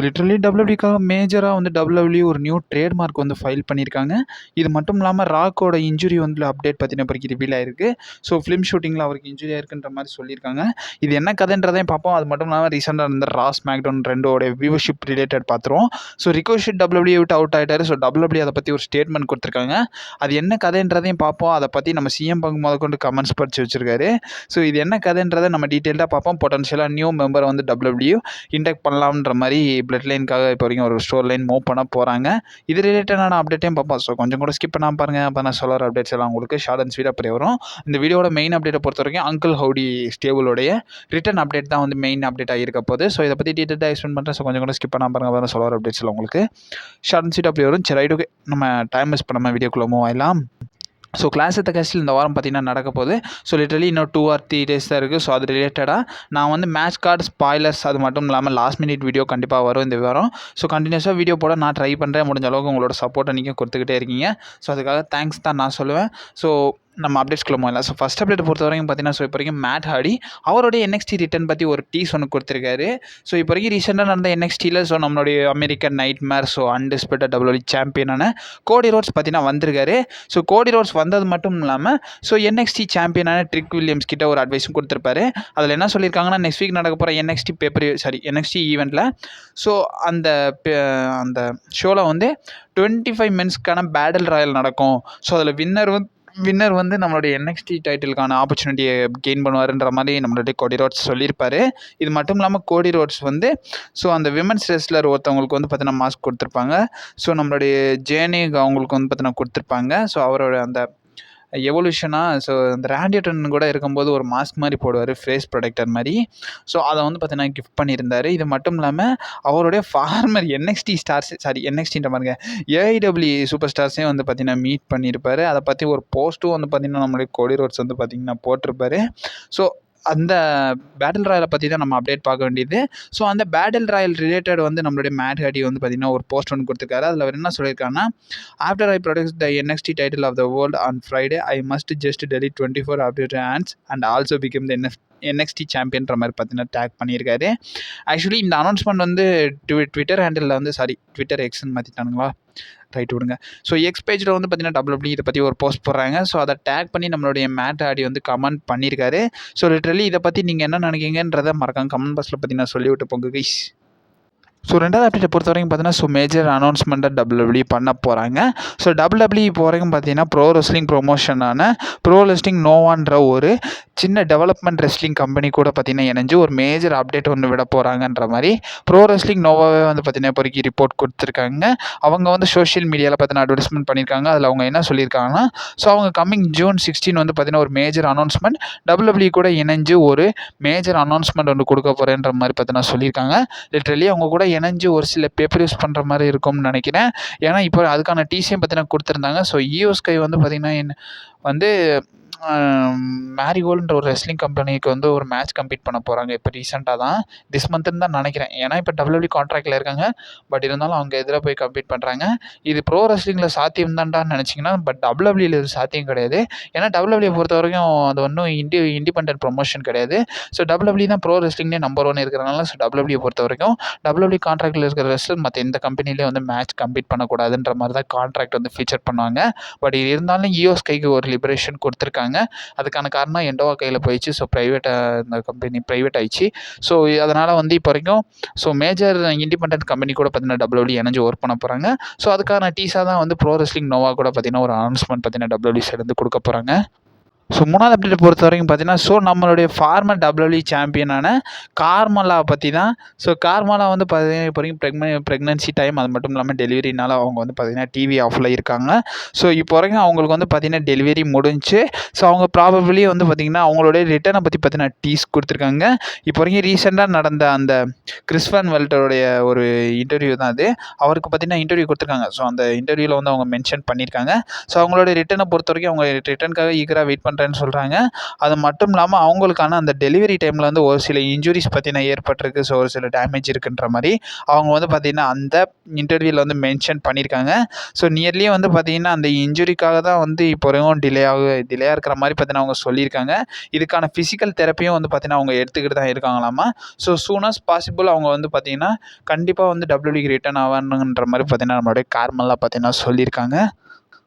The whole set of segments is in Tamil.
லிட்டரலி டபிள்யூடபிள்யூக்காக மேஜரா வந்து டபிள்யூடபிள்யூ ஒரு நியூ ட்ரேட் மார்க் வந்து ஃபைல் பண்ணியிருக்காங்க. இது மட்டும் இல்லாம ராக்கோட இன்ஜுரி வந்து அப்டேட் பத்தின பிறகு ரிவீல் ஆயிருக்கு. ஸோ ஃபிலிம் ஷூட்டிங்ல அவருக்கு இன்ஜுரி ஆயிருக்குன்ற மாரி சொல்லியிருக்காங்க. இது என்ன கதைன்றதையும் பார்ப்போம். அது மட்டும் இல்லாம ரீசெண்டா நடந்த ஸ்மாக்டவுன் 2ஓட வியூவர்ஷிப் ரிலேட்டட் பார்த்துருவோம். ஸோ ரிகோஷிட் டபிள்யூடபிள்யூ விட்டு அவுட் ஆயிட்டாரு. ஸோ டபிள்யூடபிள்யூ அதை பத்தி ஒரு ஸ்டேட்மெண்ட் கொடுத்துருக்காங்க. அது என்ன கதைன்றதையும் பார்ப்போம். அதை பத்தி நம்ம சிஎம் பங்க் முதற்கொண்டு கமெண்ட்ஸ் படிச்சு வச்சிருக்காரு. ஸோ இது என்ன கதைன்றதை நம்ம டீட்டெயிலாக பார்ப்போம். பொட்டன்ஷியலாக நியூ மெம்பர் வந்து டபிள்யூடபிள்யூ இன்டெக்ட் பண்ணலாம்ன்ற மாதிரி பிளட் லைனுக்காக இப்போ வரைக்கும் ஒரு ஸ்டோர் லைன் மூவ் பண்ண போகிறாங்க. இது ரிலேட்டடான அப்டேட்டையும் பார்ப்போம். ஸோ கொஞ்சம் கூட ஸ்கிப் பண்ணாமல் பாருங்கள். அப்போ நான் சொல்கிற அப்டேட்ஸ் எல்லாம் உங்களுக்கு ஷார்ட் அண்ட் ஸ்வீட்டாக அப்படி வரும். இந்த வீடியோட மெயின் அப்டேட்டை பொறுத்த வரைக்கும் அங்கிள் ஹவுடி ஸ்டேபிளோடைய ரிட்டன் அப்டேட் தான் வந்து மெயின் அப்டேட் ஆகிருக்க போது. ஸோ இதை பற்றி டீட்டெயிலாக எக்ஸ்பிளைன் பண்ணுறேன். ஸோ கொஞ்சம் கூட ஸ்கிப் பண்ணாமல் பாருங்கள். அப்போ நான் சொல்கிற அப்டேட்ஸ் எல்லாம் உங்களுக்கு ஷார்ட் அண்ட் ஸ்வீட்டாக அப்படி வரும். சரி ரைட், ஓகே, நம்ம டைம் மிஸ் பண்ணாமல் வீடியோக்குள்ளே மூவ் ஆகலாம். ஸோ கிளாஸ் எத்த கேஸ்டில் இந்த வாரம் பார்த்திங்கன்னா நடக்க போகுது. ஸோ லிட்டரலி இன்னும் 2 or 3 days தான் இருக்குது. ஸோ அது ரிலேட்டடாக நான் வந்து மேட்ச் கார்டு ஸ்பாய்லர்ஸ் அது மட்டும் இல்லாமல் லாஸ்ட் மினிட் வீடியோ கண்டிப்பாக வரும் இந்த வாரம். ஸோ கண்டினியூஸாக வீடியோ போட நான் ட்ரை பண்ணுறேன். முடிஞ்ச அளவுக்கு உங்களோட சப்போர்ட்டை நீங்கள் கொடுத்துக்கிட்டே இருக்கீங்க. ஸோ அதுக்காக தேங்க்ஸ் தான் நான் சொல்லுவேன். ஸோ நம்ம அப்டேட்ஸ்குள்ள போகலாம். ஸோ ஃபஸ்ட் அப்டேட் பொறுத்த வரைக்கும் பார்த்தீங்கன்னா, ஸோ இப்போ வரைக்கும் மேட் ஹார்டி அவருடைய NXT ரிட்டன் பற்றி ஒரு டீஸ் ஒன்று கொடுத்துருக்காரு. ஸோ இப்போ வரைக்கும் ரீசெண்டாக நடந்த NXTயில் ஸோ நம்மளுடைய அமெரிக்கன் நைட் மேர் ஸோ அன்டிஸ்பியூட்டட் டபிள்யூடபிள்யூ சாம்பியனான கோடி ரோட்ஸ் பார்த்தீங்கன்னா வந்திருக்காரு. ஸோ கோடி ரோட்ஸ் வந்தது மட்டும் இல்லாமல் ஸோ NXT சாம்பியனான ட்ரிக் வில்லியம்ஸ் கிட்ட ஒரு அட்வைஸும் கொடுத்துருப்பாரு. அதில் என்ன சொல்லியிருக்காங்கன்னா, நெக்ஸ்ட் வீக் நடக்க போகிற NXT ஈவெண்ட்டில் ஸோ அந்த ஷோவில் வந்து 25 மென்ஸ்க்கான பேட்டில் ராயல் நடக்கும். ஸோ அதில் வின்னர் வந்து நம்மளுடைய NXT டைட்டிலுக்கான ஆப்பர்ச்சுனிட்டியை கெயின் பண்ணுவாருன்ற மாதிரி நம்மளுடைய கோடி ரோட்ஸ் சொல்லியிருப்பாரு. இது மட்டும் இல்லாமல் கோடி ரோட்ஸ் வந்து ஸோ அந்த விமன்ஸ் ரெஸ்லர் ஒருத்தவங்களுக்கு வந்து பார்த்தீங்கன்னா மாஸ்க் கொடுத்துருப்பாங்க. ஸோ நம்மளுடைய ஜேனிக் அவங்களுக்கு வந்து பார்த்தீங்கன்னா கொடுத்துருப்பாங்க. ஸோ அவரோட அந்த எவல்யூஷனாக ஸோ அந்த ரேண்டியட்டன் கூட இருக்கும்போது ஒரு மாஸ்க் மாதிரி போடுவார், ஃபேஸ் ப்ரொடெக்டர் மாதிரி. ஸோ அதை வந்து பார்த்தீங்கன்னா கிஃப்ட் பண்ணியிருந்தார். இது மட்டும் இல்லாமல் அவருடைய ஃபார்மர் NXTன்ற மாதிரிங்க AEW சூப்பர் ஸ்டார்ஸையும் வந்து பார்த்தீங்கன்னா மீட் பண்ணியிருப்பார். அதை பற்றி ஒரு போஸ்ட்டும் வந்து பார்த்தீங்கன்னா நம்மளுடைய கோடி ரோட்ஸ் வந்து பார்த்தீங்கன்னா போட்டிருப்பாரு. ஸோ அந்த பேட்டில் ராயலை பற்றி தான் நம்ம அப்டேட் பார்க்க வேண்டியது. ஸோ அந்த பேட்டில் ராயல் ரிலேட்டட் வந்து நம்மளுடைய மேட் ஹார்டி வந்து பார்த்திங்கன்னா ஒரு போஸ்ட் ஒன்று கொடுத்துருக்காரு. அதில் அவர் என்ன சொல்லியிருக்காங்கன்னா, after I protect the NXT title of the world on Friday I must just delete 24 update hands and also become the NXT சாம்பியன்ற மாதிரி பார்த்தீங்கன்னா டேக் பண்ணியிருக்காரு. ஆக்சுவலி இந்த அனௌன்ஸ்மெண்ட் வந்து ட்விட்டர் ஹேண்டில் வந்து ட்விட்டர் எக்ஸ்ன்னு மாற்றிட்டானுங்களா, ரைட் விடுங்க. ஸோ எக்ஸ் பேஜில் வந்து பார்த்தீங்கன்னா டபிள்யூடபிள்யூ இதை பற்றி ஒரு போஸ்ட் போடுறாங்க. ஸோ அதை டேக் பண்ணி நம்மளுடைய மேட் ஹார்டி வந்து கமெண்ட் பண்ணியிருக்காரு. ஸோ லிட்டரலி இதை பற்றி நீங்கள் என்ன நினைக்கிங்கன்றதை மறக்காம கமெண்ட் பாக்ஸில் பார்த்தீங்கன்னா சொல்லிவிட்டு போங்க கைஸ். ஸோ ரெண்டாவது அப்டேட்டை பொறுத்த வரைக்கும் பார்த்தீங்கன்னா ஸோ மேஜர் அனௌன்ஸ்மெண்ட்டை டபிள்யூடபிள்யூ பண்ண போகிறாங்க. ஸோ டபிள்யூடபிள்யூ இப்போ வரைக்கும் பார்த்தீங்கன்னா ப்ரோ ரெஸ்லிங் ப்ரொமோஷனான ப்ரோ ரெஸ்லிங் நோவான்ற ஒரு சின்ன டெவலப்மெண்ட் ரெஸ்லிங் கம்பெனி கூட பார்த்தீங்கன்னா இணைஞ்சு ஒரு மேஜர் அப்டேட் ஒன்று விட போகிறாங்கன்ற மாதிரி ப்ரோ ரெஸ்லிங் நோவாவே வந்து பார்த்தீங்கன்னா இப்போ வரைக்கும் ரிப்போர்ட் கொடுத்துருக்காங்க. அவங்க வந்து சோஷியல் மீடியாவில் பார்த்தீங்கன்னா அட்வர்டைஸ்மெண்ட் பண்ணியிருக்காங்க. அதில் அவங்க என்ன சொல்லியிருக்காங்கன்னா, ஸோ அவங்க கம்மிங் June 16 வந்து பார்த்தீங்கன்னா ஒரு மேஜர் அனௌன்ஸ்மெண்ட் டபிள்யூடபிள்யூ கூட இணைஞ்சு ஒரு மேஜர் அனௌன்ஸ்மெண்ட் ஒன்று கொடுக்க போகிறேன்ற மாதிரி பார்த்தீங்கன்னா சொல்லியிருக்காங்க. லிட்டரலி அவங்க கூட இணைஞ்சு ஒரு சில பேப்பர் யூஸ் பண்ணுற மாதிரி இருக்கும்னு நினைக்கிறேன். ஏன்னா இப்போ அதுக்கான டீஸையும் பார்த்தீங்கன்னா கொடுத்துருந்தாங்க. ஸோ ஈயோ ஸ்கை வந்து பார்த்தீங்கன்னா வந்து மேரிகோல்டுன்ற ஒரு ரெஸ்லிங் கம்பெனிக்கு வந்து ஒரு மேட்ச் கம்ப்ளீட் பண்ண போகிறாங்க. இப்போ ரீசெண்டாக தான் திஸ் மந்த்துன்னு தான் நினைக்கிறேன். ஏன்னா இப்போ டபிள்யூடபிள்யூ கான்ட்ராக்டில் இருக்காங்க. பட் இருந்தாலும் அவங்க எதிராக போய் கம்ப்ளீட் பண்ணுறாங்க. இது ப்ரோ ரெஸ்லிங்கில் சாத்தியம் தான்டான்னு நினச்சிங்கன்னா, பட் டபிள்யூடபிள்யூவில் இது சாத்தியம் கிடையாது. ஏன்னா டபிள்யூடபிள்யூ பொறுத்த வரைக்கும் அது ஒன்றும் இண்டிபெண்டன்ட் ப்ரொமோஷன் கிடையாது. ஸோ டபிள்யூடபிள்யூ தான் ப்ரோ ரெஸ்லிங்லேயே நம்பர் 1 இருக்கிறனால ஸோ டபிள்யூடபிள்யூ பொறுத்த வரைக்கும் டபிள்யூடபிள்யூ கான்ட்ராக்டில் இருக்கிற ரெஸ்லர் மற்ற எந்த கம்பெனிலேயே வந்து மேட்ச் கம்ப்ளீட் பண்ணக்கூடாதுன்ற மாதிரி தான் கான்ட்ராக்ட் வந்து ஃபீச்சர் பண்ணுவாங்க. பட் இது இருந்தாலும் ஈயோ ஸ்கைக்கு ஒரு லிபரேஷன் கொடுத்துருக்காங்க. அதுக்கான காரணம் எண்டோவா கையில் போயிடுச்சு. ஸோ இந்த கம்பெனி ப்ரைவேட் ஆயிடுச்சு. ஸோ அதனால் வந்து இப்போ வரைக்கும் ஸோ மேஜர் இண்டிபெண்டன்ட் கம்பெனி கூட பார்த்தீங்கன்னா டபிள்யூடபிள்யூ இணைஞ்சு ஒர்க் பண்ண போகிறாங்க. ஸோ அதுக்கான டீஸாக தான் வந்து ப்ரோ ரெஸ்லிங் நோவா கூட பார்த்தீங்கன்னா ஒரு அனௌன்ஸ்மெண்ட் பார்த்தீங்கன்னா டபிள்யூடபிள்யூ சைடு கொடுக்க போகிறாங்க. ஸோ மூணாவது அப்டேட் பொறுத்த வரைக்கும் பார்த்தீங்கன்னா, ஸோ நம்மளுடைய ஃபார்மர் டபிள்யூடபிள்யூ சாம்பியனான கார்மலா பற்றி தான். ஸோ கார்மலா வந்து பார்த்தீங்கன்னா இப்போ வரைக்கும் ப்ரெக்னன்சி டைம் அது மட்டும் இல்லாமல் டெலிவரினால அவங்க வந்து பார்த்தீங்கன்னா டிவி ஆஃபில் இருக்காங்க. ஸோ இப்போ வரைக்கும் அவங்களுக்கு வந்து பார்த்தீங்கன்னா டெலிவரி முடிஞ்சு. ஸோ அவங்க ப்ராபபிளி வந்து பார்த்தீங்கன்னா அவங்களுடைய ரிட்டர்னை பற்றி பார்த்தீங்கன்னா டீஸ் கொடுத்துருக்காங்க. இப்போ வரைக்கும் ரீசெண்டாக நடந்த அந்த கிறிஸ் வான் வெல்ட்டருடைய ஒரு இன்டர்வியூ தான் அது. அவருக்கு பார்த்தீங்கன்னா இன்டர்வியூ கொடுத்துருக்காங்க. ஸோ அந்த இன்டர்வியூவில் வந்து அவங்க மென்ஷன் பண்ணியிருக்காங்க. ஸோ அவங்களுடைய ரிட்டர்னை பொறுத்த வரைக்கும் அவங்க ரிட்டர்னுக்காக ஈகராக வெயிட் பண்ணுறாங்க. பண்ணுறேன்னு சொல்கிறாங்க. அது மட்டும் இல்லாமல் அவங்களுக்கான அந்த டெலிவரி டைமில் வந்து ஒரு சில இன்ஜுரிஸ் பார்த்தீங்கன்னா ஏற்பட்டிருக்கு. ஸோ ஒரு சில டேமேஜ் இருக்குன்ற மாதிரி அவங்க வந்து பார்த்திங்கன்னா அந்த இன்டர்வியூவில் வந்து மென்ஷன் பண்ணியிருக்காங்க. ஸோ நியர்லி வந்து பார்த்திங்கன்னா அந்த இன்ஜுரிக்காக தான் வந்து இப்போ வரைக்கும் டிலேயாக இருக்கிற மாதிரி பார்த்தீங்கன்னா அவங்க சொல்லியிருக்காங்க. இதுக்கான ஃபிசிக்கல் தெரப்பியும் வந்து பார்த்திங்கன்னா அவங்க எடுத்துக்கிட்டு தான் இருக்காங்களாமா. ஸோ சூன் அஸ் பாசிபிள் அவங்க வந்து பார்த்திங்கன்னா கண்டிப்பாக வந்து டபிள்யூபிள்யூக்கு ரிட்டர்ன் ஆவானுன்ற மாதிரி பார்த்திங்கன்னா நம்மளுடைய கார்மெல்லாம் பார்த்திங்கன்னா சொல்லியிருக்காங்க.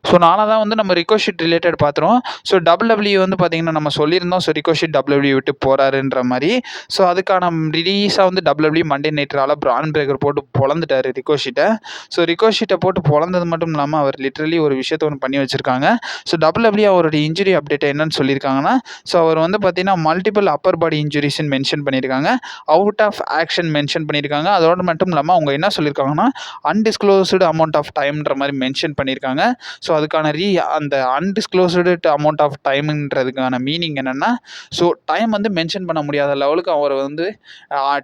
ஸோ நாளாக தான் வந்து நம்ம ரிகோஷிட் ரிலேட்டட் பார்த்துருவோம். ஸோ டபிள்யூபிள்யூ வந்து பார்த்திங்கன்னா நம்ம சொல்லியிருந்தோம். ஸோ ரிகோஷிட் டபிள்யூபிள்யூ விட்டு போகிறாருன்ற மாதிரி. ஸோ அதுக்கான ரிலீஸாக வந்து டபிள்யூபிள்யூ மண்டே நைட்ரால் பிரான் பிரேக்கர் போட்டு பொழந்துட்டார் ரிகோஷிட்டை. ஸோ ரிகோஷிட்டை போட்டு பொழந்தது மட்டும் இல்லாமல் அவர் லிட்ரலி ஒரு விஷயத்தை ஒன்று பண்ணி வச்சுருக்காங்க. ஸோ டபிள்யூபிள்யூ அவருடைய இன்ஜுரி அப்டேட் என்னன்னு சொல்லியிருக்காங்கன்னா, ஸோ அவர் வந்து பார்த்திங்கன்னா மல்டிபிள் அப்பர் பாடி இன்ஜுரிஸ்ன்னு மென்ஷன் பண்ணியிருக்காங்க. அவுட் ஆஃப் ஆக்ஷன் மென்ஷன் பண்ணியிருக்காங்க. அதோடு மட்டும் இல்லாமல் அவங்க என்ன சொல்லியிருக்காங்கன்னா அன்டிஸ்க்ளோஸ்டு அமௌண்ட் ஆஃப் டைம்ன்ற மாதிரி மென்ஷன் பண்ணியிருக்காங்க. ஸோ அதுக்கான அந்த அன்டிஸ்க்ளோஸ்டு அமௌண்ட் ஆஃப் டைமுன்றதுக்கான மீனிங் என்னென்னா, ஸோ டைம் வந்து மென்ஷன் பண்ண முடியாத லெவலுக்கு அவர் வந்து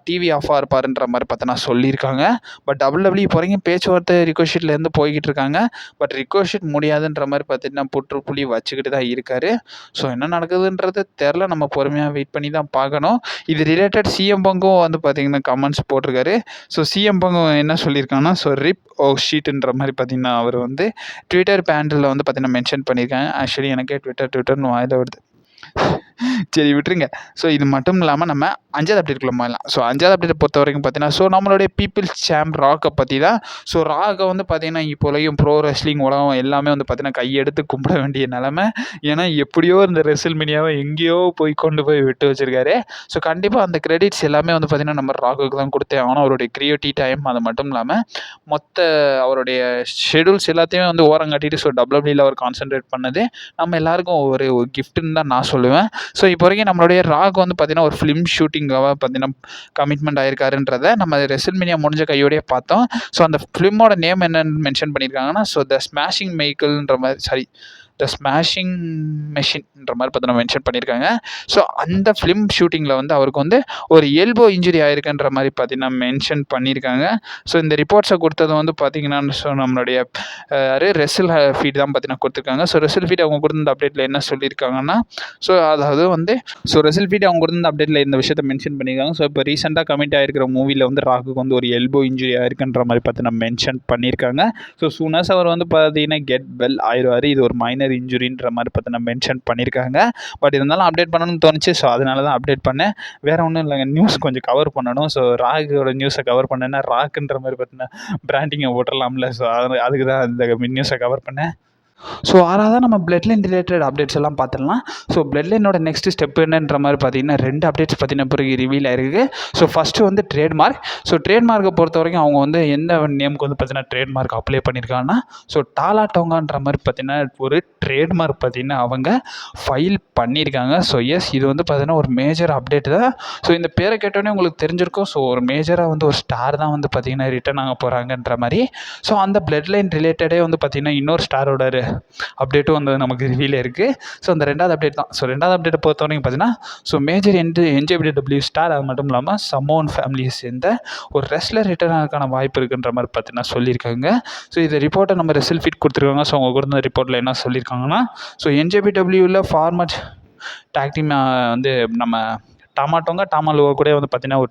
டிவி ஆஃபாக இருப்பாருன்ற மாதிரி பார்த்தோன்னா சொல்லியிருக்காங்க. பட் டபிள்யூபிள்யூ இப்போ வரைக்கும் பேச்சுவார்த்தை ரிகோஷிட்லேருந்து போய்கிட்டு இருக்காங்க. பட் ரிகோஷிட் முடியாதுன்ற மாதிரி பார்த்தீங்கன்னா புற்றுப்புள்ளி வச்சுக்கிட்டு தான் இருக்காரு. ஸோ என்ன நடக்குதுன்றது தெரில, நம்ம பொறுமையாக வெயிட் பண்ணி தான் பார்க்கணும். இது ரிலேட்டட் சிஎம் பங்கும் வந்து பார்த்திங்கன்னா கமெண்ட்ஸ் போட்டிருக்காரு. ஸோ சிஎம் பங்கும் என்ன சொல்லியிருக்காங்கன்னா, ஸோ ரிப் ஓ ஷீட்டுன்ற மாதிரி பார்த்திங்கன்னா அவர் வந்து ட்விட்டர் பேண்டில் வந்து பார்த்திங்கன்னா மென்ஷன் பண்ணியிருக்காங்க. ஆக்சுவலி எனக்கே ட்விட்டர்னு வாயில் வருது. சரி விட்டுருங்க. ஸோ இது மட்டும் இல்லாமல் நம்ம 5வது அப்டேட்குள்ளே போயிடலாம். ஸோ 5வது அப்டேட்டை பொறுத்த வரைக்கும் பார்த்தீங்கன்னா, ஸோ நம்மளுடைய பீப்பிள்ஸ் சாம்ப் ராக்கை பற்றி தான். ஸோ ராக்கை வந்து பார்த்திங்கன்னா இப்போலையும் ப்ரோ ரெஸ்லிங் உலகம் எல்லாமே வந்து பார்த்திங்கன்னா கையெடுத்து கும்பிட வேண்டிய நிலமை. ஏன்னா எப்படியோ இந்த ரெசில்மேனியாவை எங்கேயோ போய் கொண்டு போய் விட்டு வச்சுருக்காரு. ஸோ கண்டிப்பாக அந்த கிரெடிட்ஸ் எல்லாமே வந்து பார்த்திங்கன்னா நம்ம ராக்குக்கு தான் கொடுத்தே ஆகணும். அவருடைய கிரியேட்டிவ் டைம் அது மட்டும் இல்லாமல் மொத்த அவருடைய ஷெடியூல்ஸ் எல்லாத்தையுமே வந்து ஓரம் காட்டிட்டு ஸோ டபிள்யூபிள்யூவில் அவர் கான்சென்ட்ரேட் பண்ணது நம்ம எல்லாருக்கும் ஒரு கிஃப்ட்டுன்னு தான் நான் சொல்லுவேன். ஸோ இப்போ வரைக்கும் நம்மளுடைய ராக் வந்து பார்த்திங்கன்னா ஒரு ஃபிலிம் ஷூட்டிங்காக பார்த்திங்கன்னா கமிட்மெண்ட் ஆகிருக்காருன்றதை நம்ம ரெசில்மேனியா முடிஞ்ச கையோடையே பார்த்தோம். ஸோ அந்த ஃபிலிமோட நேம் என்னன்னு மென்ஷன் பண்ணியிருக்காங்கன்னா, ஸோ த ஸ்மாஷிங் மெய்க்கிள்ன்ற மாதிரி த ஸ்மாஷிங் மெஷின்ன்ற மாதிரி பார்த்தீங்கன்னா மென்ஷன் பண்ணியிருக்காங்க. ஸோ அந்த ஃபிலிம் ஷூட்டிங்கில் வந்து அவருக்கு வந்து ஒரு எல்போ இன்ஜுரி ஆயிருக்குன்ற மாதிரி பார்த்தீங்கன்னா மென்ஷன் பண்ணியிருக்காங்க. ஸோ இந்த ரிப்போர்ட்ஸை கொடுத்தது வந்து பார்த்திங்கன்னா ஸோ நம்மளுடைய ரெசில் ஃபீட் தான் பார்த்தீங்கன்னா கொடுத்துருக்காங்க. ஸோ ரெசில் ஃபீட் அவங்க கொடுத்த அப்டேட்டில் என்ன சொல்லியிருக்காங்கன்னா, ஸோ அதாவது வந்து ஸோ ரெசில் ஃபீட் அவங்க கொடுத்த அப்டேட்டில் இந்த விஷயத்தை மென்ஷன் பண்ணியிருக்காங்க. ஸோ இப்போ ரீசெண்டாக கமிட் ஆகிருக்கிற மூவியில் வந்து ராக்குக்கு வந்து ஒரு எல்போ இன்ஜுரி ஆயிருக்குன்ற மாதிரி பார்த்தீங்கன்னா மென்ஷன் பண்ணியிருக்காங்க. ஸோ சூனஸ் அவர் வந்து பார்த்தீங்கன்னா கெட் வெல் ஆயிடுவார். இது ஒரு மைனர் இன்ஜுரின்ற மாதிரி பார்த்தீங்கன்னா மென்ஷன் பண்ணியிருக்காங்க. பட் இருந்தாலும் அப்டேட் பண்ணணும்னு தோணுச்சு. ஸோ அதனால தான் அப்டேட் பண்ணேன். வேறு ஒன்றும் இல்லைங்க, நியூஸ் கொஞ்சம் கவர் பண்ணணும். ஸோ ராக்கோட நியூஸை கவர் பண்ணேன்னா ராக்குன்ற மாதிரி பார்த்தீங்கன்னா பிராண்டிங்கை போட்டுடலாம்ல. ஸோ அதுக்கு தான் இந்த நியூஸை கவர் பண்ணேன். ஸோ ஆறாவதாக நம்ம பிளட் லைன் ரிலேட்டட் அப்டேட்ஸ் எல்லாம் பார்த்துடலாம். ஸோ பிளட் லைனோட நெக்ஸ்ட் ஸ்டெப் என்னன்ற மாதிரி பார்த்தீங்கன்னா 2 அப்டேட்ஸ் பார்த்தீங்கன்னா பிறகு ரிவீல் ஆயிருக்கு. ஸோ ஃபஸ்ட்டு வந்து ட்ரேட்மார்க். ஸோ ட்ரேட்மார்க்கை பொறுத்த வரைக்கும் அவங்க வந்து எந்த நேமுக்கு வந்து பார்த்தீங்கன்னா ட்ரேட்மார்க் அப்ளை பண்ணியிருக்காங்கன்னா, ஸோ டாலா டோங்கான்ற மாதிரி பார்த்தீங்கன்னா ஒரு ட்ரேட்மார்க் பார்த்தீங்கன்னா அவங்க ஃபைல் பண்ணியிருக்காங்க. ஸோ எஸ், இது வந்து பார்த்தீங்கன்னா ஒரு மேஜர் அப்டேட் தான். ஸோ இந்த பேரை கேட்டோன்னே உங்களுக்கு தெரிஞ்சிருக்கும். ஸோ ஒரு மேஜராக வந்து ஒரு ஸ்டார் தான் வந்து பார்த்தீங்கன்னா ரிட்டர்ன் ஆக போகிறாங்கன்ற மாதிரி. ஸோ அந்த பிளட் லைன் ரிலேட்டடே வந்து பார்த்தீங்கன்னா இன்னொரு ஸ்டாரோட அப்டேட்டும் வந்து நமக்கு ரிவீல் இருக்குது. ஸோ அந்த 2வது அப்டேட் தான். ஸோ 2வது அப்டேட்டை பொறுத்த வரைக்கும் பார்த்தீங்கன்னா, ஸோ மேஜர் என்ஜேபிடபிள்யூ ஸ்டார் அது மட்டும் இல்லாமல் சமோன் ஃபேமிலியை சேர்ந்த ஒரு ரெஸ்லர் ரிட்டர்ன் ஆகிறதுக்கான வாய்ப்பு இருக்குன்ற மாதிரி பார்த்தீங்கன்னா சொல்லியிருக்காங்க. ஸோ இந்த ரிப்போர்ட்டை நம்ம ரெசில் ஃபீட் கொடுத்துருக்காங்க. ஸோ அவங்க கொடுத்த ரிப்போர்ட்டில் என்ன சொல்லியிருக்காங்கன்னா, ஸோ என்ஜேபிடபிள்யூவில் ஃபார்மட் டாக் டீம் வந்து நம்ம டாமாலுவோ கூட வந்து பார்த்தீங்கன்னா ஒரு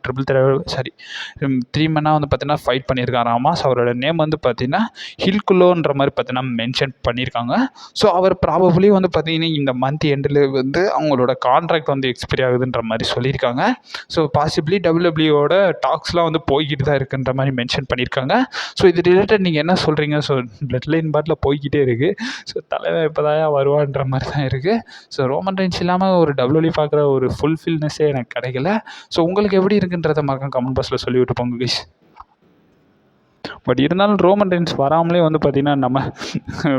த்ரீ மேனாக வந்து பார்த்தீங்கன்னா ஃபைட் பண்ணியிருக்காராமா. ஸோ அவரோட நேம் வந்து பார்த்தீங்கன்னா ஹில்குலோன்ற மாதிரி பார்த்தீங்கன்னா மென்ஷன் பண்ணியிருக்காங்க. ஸோ அவர் ப்ராபபிளி வந்து பார்த்தீங்கன்னா இந்த மந்த் எண்டில் வந்து அவங்களோட கான்ட்ராக்ட் வந்து எக்ஸ்பைரி ஆகுதுன்ற மாதிரி சொல்லியிருக்காங்க. ஸோ பாசிபிளி டபிள்யூபிள்யூவோட டாக்ஸ்லாம் வந்து போய்கிட்டு தான் இருக்குன்ற மாதிரி மென்ஷன் பண்ணியிருக்காங்க. ஸோ இது ரிலேட்டட் நீங்கள் என்ன சொல்கிறீங்க? ஸோ பிளட் லைன் பாட்டில் போய்கிட்டே இருக்குது. ஸோ தலைவன் இப்போ தான் வருவான்ற மாதிரி தான் இருக்குது. ஸோ ரோமன் ரெயின்ஸ் இல்லாமல் ஒரு டபிள்யூபிள்யூ பார்க்குற ஒரு ஃபுல்ஃபில்னஸே எனக்கு கிடைக்கல. ஸோ உங்களுக்கு எப்படி இருக்குன்றதை மறக்காம கமெண்ட் பாக்ஸில் சொல்லிவிட்டு போங்க கைஸ். பட் இருந்தாலும் ரோமன் ரெயின்ஸ் வராமலே வந்து பார்த்திங்கன்னா நம்ம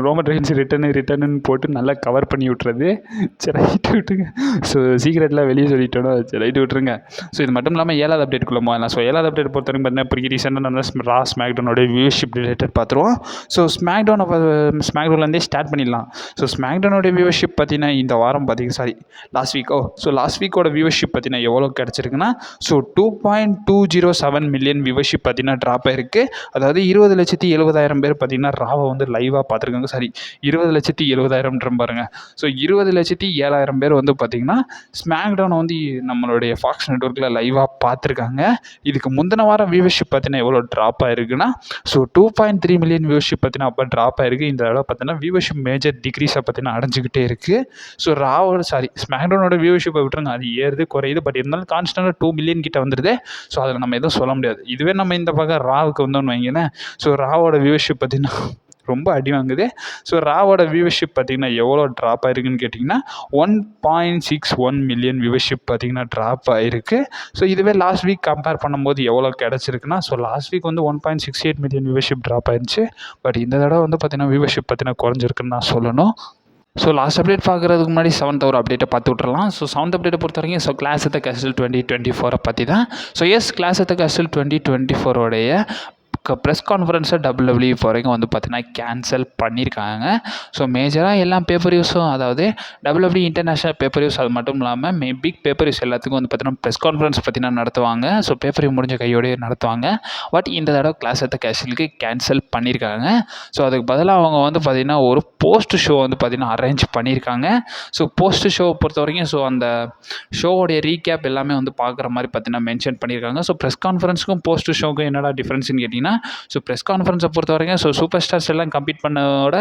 ரோமன் ரெயின்ஸ் ரிட்டர்னு போட்டு நல்லா கவர் பண்ணி விட்டுறது. சரி ரைட்டு விட்டுருங்க. ஸோ சீக்கிரட்டில் வெளியே சொல்லிட்டோன்னா சரி ரைட்டு விட்டுருங்க. ஸோ இது மட்டும் இல்லாமல் 7வது அப்டேட்டுக்குள்ளே போகலாம். ஸோ 7வது அப்டேட் பொறுத்த வரைக்கும் பார்த்தீங்கன்னா இப்போ ரீசெண்டாக நம்ம ஸ்மாக்டவுனோட வியூவர்ஷிப் ரிலேட்டட் பார்த்துருவோம். ஸோ ஸ்மாக்டவுன்லேருந்தே ஸ்டார்ட் பண்ணிடலாம். ஸோ ஸ்மாக்டவுனோட வியூவர்ஷிப் பார்த்தீங்கன்னா இந்த வாரம் லாஸ்ட் வீக்கோட வியூவர்ஷிப் பார்த்தீங்கன்னா எவ்வளோ கிடச்சிருக்குன்னா, ஸோ 2.207 மில்லியன் வியூவர்ஷிப் பார்த்தீங்கன்னா ட்ராப் ஆயிருக்கு. அதாவது அதாவது 20,70,000 பேர் பார்த்தீங்கன்னா ராவை வந்து லைவாக பார்த்துருக்காங்க. சாரி 20,70,000 பாருங்க. ஸோ 20,07,000 பேர் வந்து பார்த்தீங்கன்னா ஸ்மாக்டவுனை வந்து நம்மளுடைய ஃபாக்ஸ் நெட்வொர்க்கில் லைவாக பார்த்துருக்காங்க. இதுக்கு முந்தின வாரம் வியூவர்ஷிப் பார்த்தீங்கன்னா எவ்வளோ ட்ராப் ஆயிருக்குன்னா ஸோ 2.3 மில்லியன் வியூவர்ஷிப் பார்த்தீங்கன்னா அப்போ ட்ராப் ஆயிருக்கு. இந்த தடவை பார்த்தீங்கன்னா வியூவர்ஷிப் மேஜர் டிக்ரீஸை பார்த்தீங்கன்னா அடைஞ்சிக்கிட்டே இருக்குது. ஸோ ஸ்மாக்டவுனோட வியூவர்ஷிப்பை விட்டுருங்க, அது ஏறுது குறையுது. பட் இருந்தாலும் கான்ஸ்டன்டாக 2 மில்லியன் கிட்ட வந்துடுது. ஸோ அதில் நம்ம எதுவும் சொல்ல முடியாது. இதுவே நம்ம இந்த பக்கம் ராவுக்கு வந்தோம்னு வைங்களேன், ஸோ ராவோட வியூவர்ஷிப் பார்த்தீங்கன்னா ரொம்ப அடி வாங்குது. ஸோ ராவோட வியூவர்ஷிப் பார்த்தீங்கன்னா எவ்வளோ ட்ராப் ஆயிருக்குன்னு கேட்டிங்கன்னா 1.61 மில்லியன் வியூவர்ஷிப் பார்த்தீங்கன்னா ட்ராப் ஆயிருக்கு. ஸோ இதுவே லாஸ்ட் வீக் கம்பேர் பண்ணும்போது எவ்வளோ கிடச்சிருக்குன்னா, ஸோ லாஸ்ட் வீக் வந்து 1.68 மில்லியன் வியூவர்ஷிப் ட்ராப் ஆயிருந்துச்சு. பட் இந்த தடவை வந்து பார்த்தீங்கன்னா வியூவர்ஷிப் பார்த்தீங்கன்னா குறைஞ்சிருக்குன்னு நான் சொல்லணும். ஸோ லாஸ்ட் அப்டேட் பார்க்குறதுக்கு முன்னாடி 7th ஒரு அப்டேட்டை பார்த்து விட்றலாம். ஸோ 7th அப்டேட்டை பொறுத்த வரைக்கும் so clash at the castle 2024 பற்றி தான். So clash at the castle 2024 press கான்ஃபரன்ஸை WWE இப்போ வரைக்கும் வந்து பார்த்தீங்கன்னா கேன்சல் பண்ணியிருக்காங்க. ஸோ மேஜராக எல்லா பேப்பர் யூஸும், அதாவது WWE இன்டர்நேஷ்னல் பேப்பர் யூஸ், அது மட்டும் இல்லாமல் பிக் பேப்பர் யூஸ் எல்லாத்துக்கும் வந்து பார்த்தீங்கன்னா ப்ரெஸ் கான்ஃபரன்ஸ் பார்த்தீங்கன்னா நடத்துவாங்க. ஸோ பேப்பர் யூ முடிஞ்ச கையோடய நடத்துவாங்க. பட் இந்த தடவை கிளாஸ் அட் த கேஸ்டிலுக்கு கேன்சல் பண்ணியிருக்காங்க. ஸோ அதுக்கு பதிலாக அவங்க வந்து பார்த்திங்கன்னா ஒரு போஸ்ட் ஷோ வந்து பார்த்திங்கன்னா அரேஞ்ச் பண்ணியிருக்காங்க. ஸோ போஸ்ட் ஷோவை பொறுத்த வரைக்கும் ஸோ அந்த ஷோவோடைய ரீகேப் எல்லாமே வந்து பார்க்குற மாதிரி பார்த்தீங்கன்னா மென்ஷன் பண்ணியிருக்காங்க. ஸோ ப்ரெஸ் கான்ஃபரன்ஸுக்கும் போஸ்ட் ஷோக்கும் என்னடா டிஃப்ரென்ஸ்னு கேட்டிங்கன்னா, ஸோ ப்ரெஸ் கான்ஃபரன்ஸை பொறுத்த வரைக்கும் ஸோ சூப்பர் ஸ்டார்ஸ் எல்லாம் கம்ப்ளீட் பண்ணோட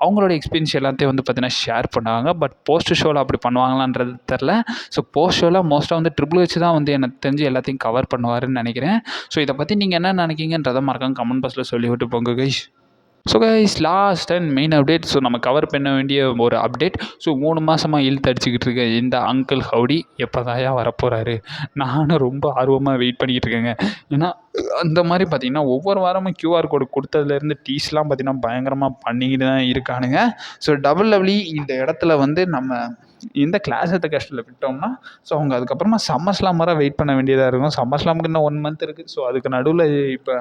அவங்களோட எக்ஸ்பீரியன்ஸ் எல்லாத்தையும் வந்து பார்த்தீங்கன்னா ஷேர் பண்ணுவாங்க. பட் போஸ்ட் ஷோவில் அப்படி பண்ணுவாங்களான்றது தெரில. ஸோ போஸ்ட் ஷோவில் மோஸ்ட்டாக வந்து ட்ரிபிள் வச்சு தான் வந்து எனக்கு தெரிஞ்சு எல்லாத்தையும் கவர் பண்ணுவாருன்னு நினைக்கிறேன். ஸோ இதை பற்றி நீங்கள் என்ன நினைக்கிங்கன்றதை மறக்காம கமெண்ட் பாக்ஸில் சொல்லிவிட்டு போங்க guys. So guys, last and main update, so நம்ம கவர் பண்ண வேண்டிய ஒரு அப்டேட். ஸோ 3 மாதமாக இழுத்தடிச்சிக்கிட்டு இருக்க இந்த அங்கிள் ஹவுடி எப்போதாயா வரப்போகிறாரு? நானும் ரொம்ப ஆர்வமாக வெயிட் பண்ணிக்கிட்டு இருக்கேங்க. ஏன்னா அந்த மாதிரி பார்த்திங்கன்னா ஒவ்வொரு வாரமும் QR கோடு கொடுத்ததுலேருந்து டீஸ்லாம் பார்த்திங்கன்னா பயங்கரமாக பண்ணிக்கிட்டு தான் இருக்கானுங்க. ஸோ WWE இந்த இடத்துல வந்து நம்ம இந்த கிளாஸ் அட் த கேஸ்டில் விட்டோம்னா ஸோ அவங்க அதுக்கப்புறமா சம்மர் ஸ்லாம் வர வெயிட் பண்ண வேண்டியதாக இருக்கும். சம்மர் ஸ்லாமுக்கு இன்னும் 1 மந்த் இருக்குது. ஸோ அதுக்கு நடுவில் இப்போ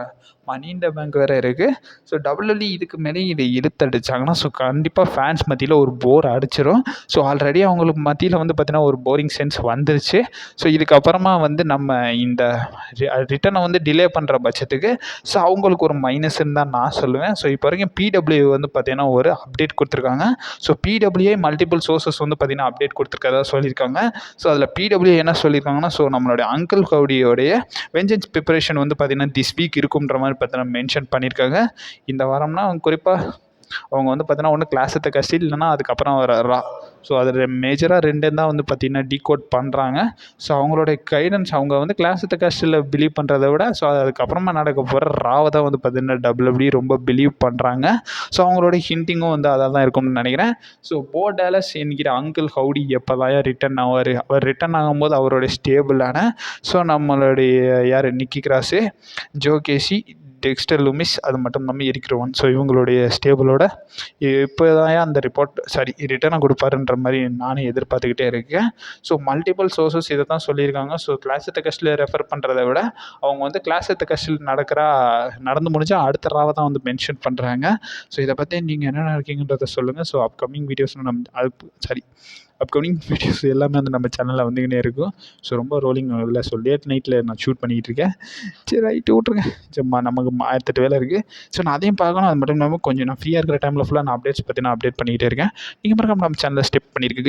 மணி இன் த பேங்க் வேறு இருக்குது. ஸோ WWE இதுக்கு மேலே இதை இழுத்தடிச்சாங்கன்னா ஸோ கண்டிப்பாக ஃபேன்ஸ் மத்தியில் ஒரு போர் அடிச்சிடும். ஸோ ஆல்ரெடி அவங்களுக்கு மத்தியில் வந்து பார்த்திங்கன்னா ஒரு போரிங் சென்ஸ் வந்துருச்சு. ஸோ இதுக்கப்புறமா வந்து நம்ம இந்த ரிட்டனை வந்து டிலே பண்ணுற பட்சத்துக்கு ஸோ அவங்களுக்கு ஒரு மைனஸ்ன்னு தான் நான் சொல்லுவேன். ஸோ இப்போ வரைக்கும் PW வந்து பார்த்திங்கன்னா ஒரு அப்டேட் கொடுத்துருக்காங்க. ஸோ PWA மல்டிபிள் சோர்சஸ் வந்து பார்த்திங்கன்னா அப்டேட் கொடுத்துருக்கதா சொல்லியிருக்காங்க. ஸோ அதில் PWA என்ன சொல்லியிருக்காங்கன்னா, ஸோ நம்மளுடைய அங்கிள் ஹவுடியோடைய வெஞ்சன்ஸ் ப்ரிப்பரேஷன் வந்து பார்த்திங்கன்னா திஸ் வீக் இருக்குன்ற மாதிரி பார்த்தீங்கன்னா மென்ஷன் பண்ணியிருக்காங்க. இந்த வாரம்னா குறிப்பாக அவங்க வந்து பார்த்தீங்கன்னா ஒன்று கிளாஸ் அட் த கேஸ்டில், இல்லைனா அதுக்கப்புறம் வர ரா. ஸோ அதில் மேஜராக 2 தான் வந்து பார்த்திங்கன்னா டீகோட் பண்ணுறாங்க. ஸோ அவங்களுடைய கைடன்ஸ் அவங்க வந்து clash at the castle believe பண்ணுறத விட ஸோ அதுக்கப்புறமா நடக்க போகிற ராவை தான் வந்து பார்த்திங்கன்னா WWE ரொம்ப பிலீவ் பண்ணுறாங்க. ஸோ அவங்களோட ஹிண்டிங்கும் வந்து அதாக தான் இருக்கும்னு நினைக்கிறேன். ஸோ போ டேலஸ் என்கிற அங்கிள் ஹவுடி எப்போதான் ரிட்டர்ன் ஆவார்? அவர் ரிட்டர்ன் ஆகும்போது அவருடைய ஸ்டேபிளான ஸோ நம்மளுடைய யார் நிக்கி கிராஸு, ஜோ கேசி, டெக்ஸ்டர் லூமிஸ், அது மட்டும் இல்லாமல் எரிக் ரோவன், ஸோ இவங்களுடைய ஸ்டேபிளோட இப்போ தான் அந்த ரிட்டர்னை கொடுப்பாருன்ற மாதிரி நானே எதிர்பார்த்துக்கிட்டே இருக்கேன். ஸோ மல்டிபிள் சோர்சஸ் இதை தான் சொல்லியிருக்காங்க. So clash at the castle refer பண்ணுறத விட அவங்க வந்து கிளாஸ் அட் த கேஸ்டில் நடந்து முடிஞ்சால் அடுத்த ராவை தான் வந்து மென்ஷன் பண்ணுறாங்க. ஸோ இதை பற்றி நீங்கள் என்ன நினைக்கிங்கன்றதை சொல்லுங்கள். ஸோ அப்கமிங் வீடியோஸ் எல்லாமே வந்து நம்ம சேனலில் வந்துக்கினே இருக்கும். ஸோ ரொம்ப ரோலிங் ஆகுதுல, ஸோ லேட் நைட்டில் நான் ஷூட் பண்ணிக்கிட்டு இருக்கேன். சரி ரைட்டு விட்ருங்க. சும்மா நமக்கு 1008 வேலை இருக்குது. ஸோ நான் அதையும் பார்க்கணும். அது மட்டும் இல்லாமல் கொஞ்சம் நான் ஃப்ரீயாக இருக்கிற டைமில் ஃபுல்லாக நான் அப்டேட்ஸ் பற்றி நான் அப்டேட் பண்ணிக்கிட்டே இருக்கேன். நீங்கள் மறக்காம நம்ம சேனலில் ஸ்டெப் பண்ணியிருக்கேன்.